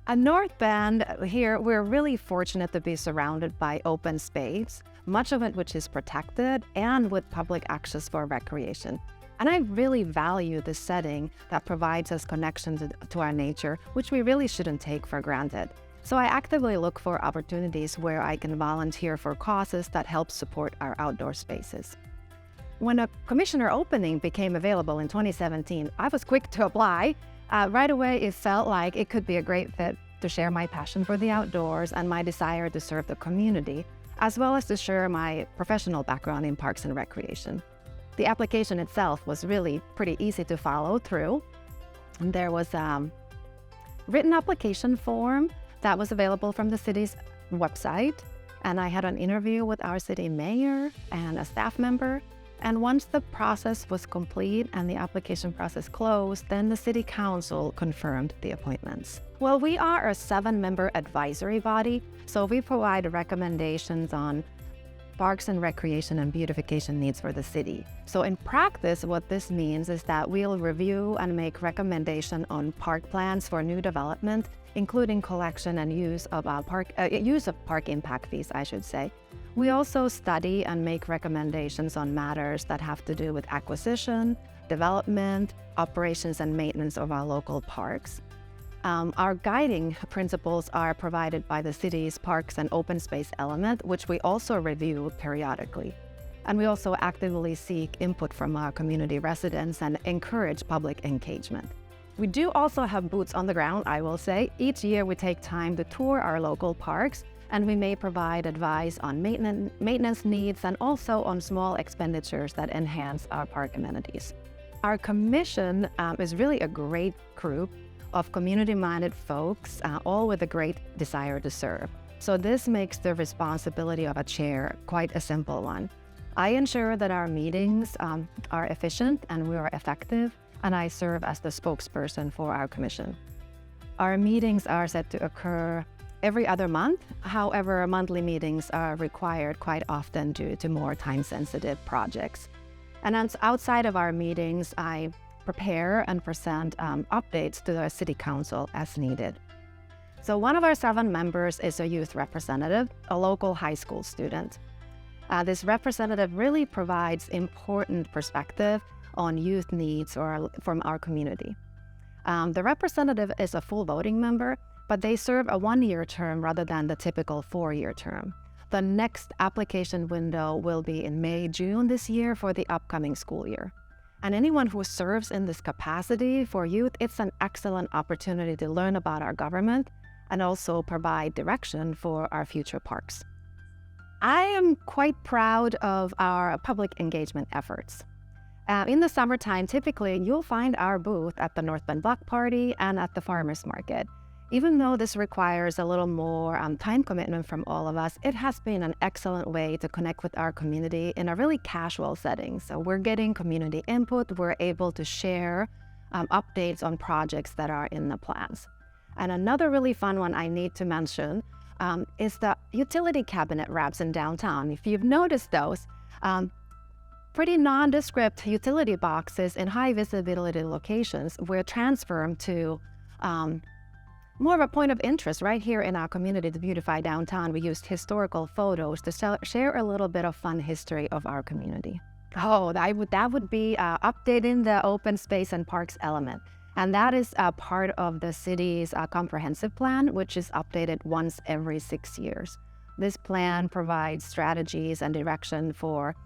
At North Bend, here, we're really fortunate to be surrounded by open space, much of it which is protected and with public access for recreation. And I really value this setting that provides us connection to our nature, which we really shouldn't take for granted. So I actively look for opportunities where I can volunteer for causes that help support our outdoor spaces. When a commissioner opening became available in 2017, I was quick to apply. Right away, it felt like it could be a great fit to share my passion for the outdoors and my desire to serve the community, as well as to share my professional background in parks and recreation. The application itself was really pretty easy to follow through. There was a written application form that was available from the city's website, and I had an interview with our city mayor and a staff member. And once the process was complete and the application process closed, then the City Council confirmed the appointments. Well, we are a 7-member advisory body, so we provide recommendations on parks and recreation and beautification needs for the city. So in practice, what this means is that we'll review and make recommendation on park plans for new development, including collection and use of park impact fees, I should say. We also study and make recommendations on matters that have to do with acquisition, development, operations, and maintenance of our local parks. Our guiding principles are provided by the city's parks and open space element, which we also review periodically. And we also actively seek input from our community residents and encourage public engagement. We do also have boots on the ground, I will say. Each year we take time to tour our local parks, and we may provide advice on maintenance needs and also on small expenditures that enhance our park amenities. Our commission is really a great group of community-minded folks, all with a great desire to serve. So this makes the responsibility of a chair quite a simple one. I ensure that our meetings are efficient and we are effective, and I serve as the spokesperson for our commission. Our meetings are set to occur every other month. However, monthly meetings are required quite often due to more time-sensitive projects. And outside of our meetings, I prepare and present updates to the City Council as needed. So one of our 7 members is a youth representative, a local high school student. This representative really provides important perspective on youth needs from our community. The representative is a full voting member, but they serve a 1-year term rather than the typical 4-year term. The next application window will be in May, June this year for the upcoming school year. And anyone who serves in this capacity for youth, it's an excellent opportunity to learn about our government and also provide direction for our future parks. I am quite proud of our public engagement efforts. In the summertime, typically you'll find our booth at the North Bend Block Party and at the Farmers Market. Even though this requires a little more time commitment from all of us, it has been an excellent way to connect with our community in a really casual setting. So we're getting community input, we're able to share updates on projects that are in the plans. And another really fun one I need to mention is the utility cabinet wraps in downtown. If you've noticed those, pretty nondescript utility boxes in high visibility locations were transformed to more of a point of interest right here in our community to beautify downtown. We used historical photos to share a little bit of fun history of our community. Oh, that would be updating the open space and parks element. And that is a part of the city's comprehensive plan, which is updated once every 6 years. This plan provides strategies and direction for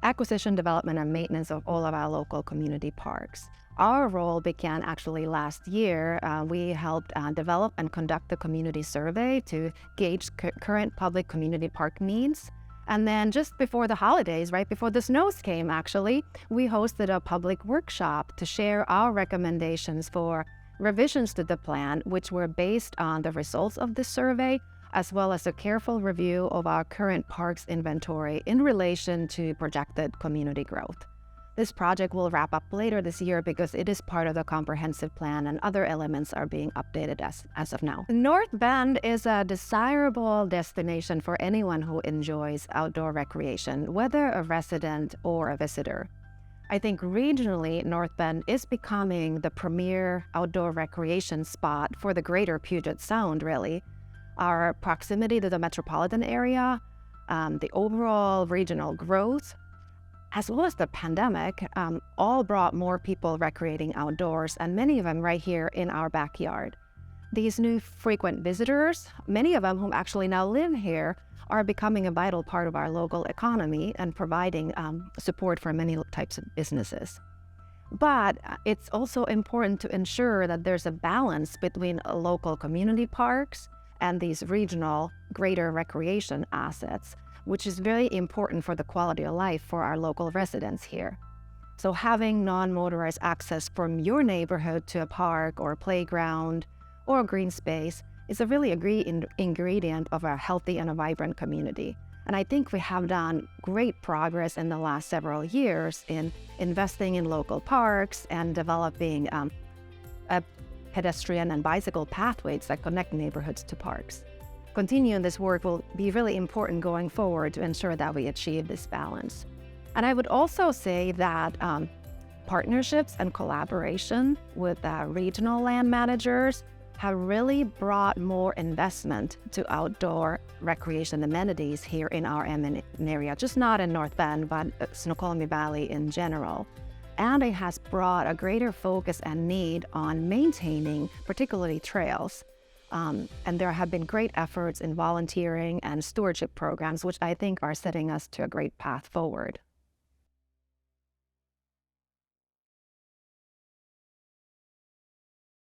acquisition, development, and maintenance of all of our local community parks. Our role began actually last year. We helped develop and conduct a community survey to gauge current public community park needs. And then just before the holidays, right before the snows came actually, we hosted a public workshop to share our recommendations for revisions to the plan, which were based on the results of the survey, as well as a careful review of our current parks inventory in relation to projected community growth. This project will wrap up later this year because it is part of the comprehensive plan and other elements are being updated as of now. North Bend is a desirable destination for anyone who enjoys outdoor recreation, whether a resident or a visitor. I think regionally, North Bend is becoming the premier outdoor recreation spot for the greater Puget Sound, really. Our proximity to the metropolitan area, the overall regional growth, as well as the pandemic, all brought more people recreating outdoors, and many of them right here in our backyard. These new frequent visitors, many of them whom actually now live here, are becoming a vital part of our local economy and providing support for many types of businesses. But it's also important to ensure that there's a balance between local community parks and these regional greater recreation assets, which is very important for the quality of life for our local residents here. So having non-motorized access from your neighborhood to a park or a playground or a green space is a really ingredient of a healthy and a vibrant community. And I think we have done great progress in the last several years in investing in local parks and developing pedestrian and bicycle pathways that connect neighborhoods to parks. Continuing this work will be really important going forward to ensure that we achieve this balance. And I would also say that partnerships and collaboration with regional land managers have really brought more investment to outdoor recreation amenities here in our area, just not in North Bend, but Snoqualmie Valley in general. And it has brought a greater focus and need on maintaining particularly trails. And there have been great efforts in volunteering and stewardship programs, which I think are setting us to a great path forward.